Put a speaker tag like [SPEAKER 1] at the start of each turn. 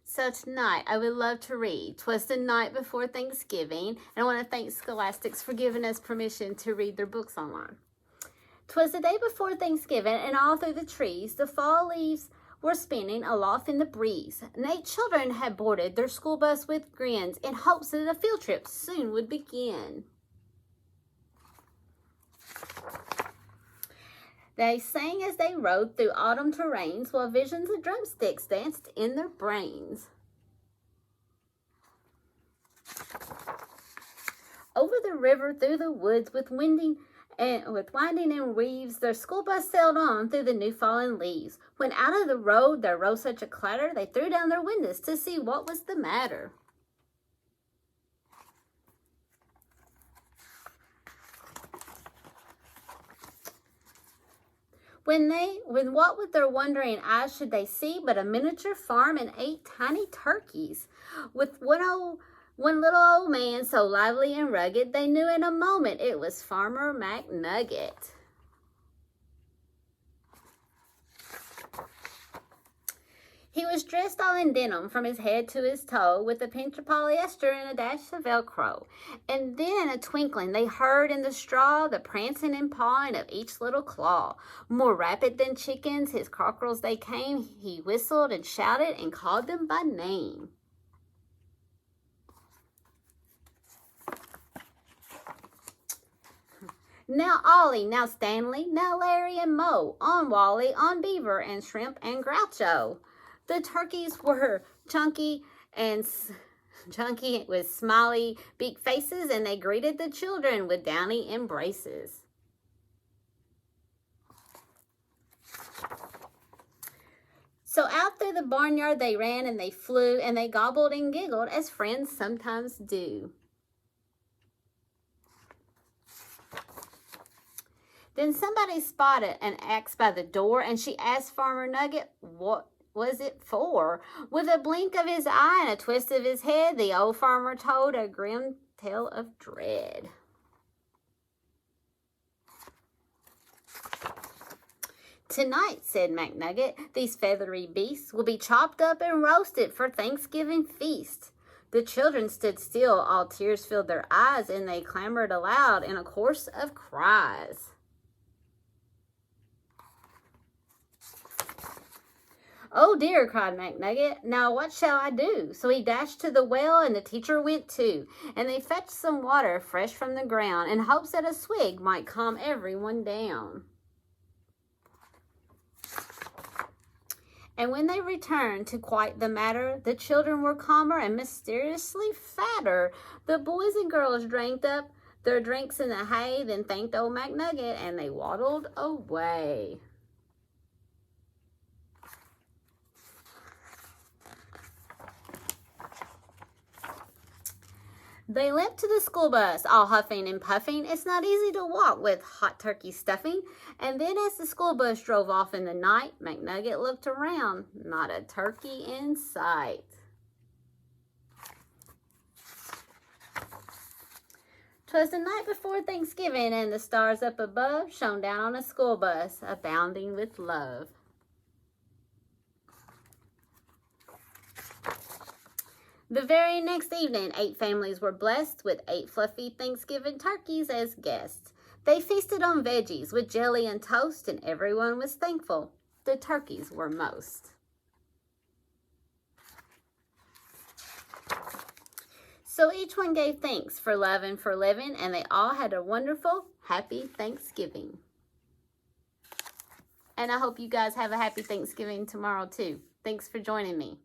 [SPEAKER 1] So tonight, I would love to read "'Twas the Night Before Thanksgiving," and I want to thank Scholastics for giving us permission to read their books online. "'Twas the day before Thanksgiving, and all through the trees the fall leaves were spinning aloft in the breeze, and 8 children had boarded their school bus with grins in hopes that a field trip soon would begin. They sang as they rode through autumn terrains, while visions of drumsticks danced in their brains. Over the river, through the woods, with winding and weaves, their school bus sailed on through the new fallen leaves. When out of the road there rose such a clatter, they threw down their windows to see what was the matter. When what with their wondering eyes should they see but a miniature farm and 8 tiny turkeys, with one little old man so lively and rugged, they knew in a moment it was Farmer McNugget. He was dressed all in denim from his head to his toe, with a pinch of polyester and a dash of Velcro. And then in a twinkling they heard in the straw the prancing and pawing of each little claw. More rapid than chickens, his cockerels they came. He whistled and shouted and called them by name. Now Ollie, now Stanley, now Larry and Moe, on Wally, on Beaver and Shrimp and Groucho. The turkeys were chunky with smiley big faces, and they greeted the children with downy embraces. So out through the barnyard they ran and they flew, and they gobbled and giggled as friends sometimes do. Then somebody spotted an axe by the door, and she asked Farmer Nugget what was it for. With a blink of his eye and a twist of his head, the old farmer told a grim tale of dread. Tonight, said McNugget, these feathery beasts will be chopped up and roasted for Thanksgiving feast. The children stood still, all tears filled their eyes, and they clamored aloud in a chorus of cries. Oh dear, cried McNugget, now what shall I do? So he dashed to the well, and the teacher went too, and they fetched some water fresh from the ground in hopes that a swig might calm everyone down. And when they returned to quite the matter, the children were calmer and mysteriously fatter. The boys and girls drank up their drinks in the hay, then thanked old McNugget, and they waddled away. They limped to the school bus, all huffing and puffing. It's not easy to walk with hot turkey stuffing. And then as the school bus drove off in the night, McNugget looked around. Not a turkey in sight. 'Twas the night before Thanksgiving, and the stars up above shone down on a school bus, abounding with love. The very next evening, 8 families were blessed with 8 fluffy Thanksgiving turkeys as guests. They feasted on veggies with jelly and toast, and everyone was thankful. The turkeys were most. So each one gave thanks for love and for living, and they all had a wonderful, happy Thanksgiving. And I hope you guys have a happy Thanksgiving tomorrow too. Thanks for joining me.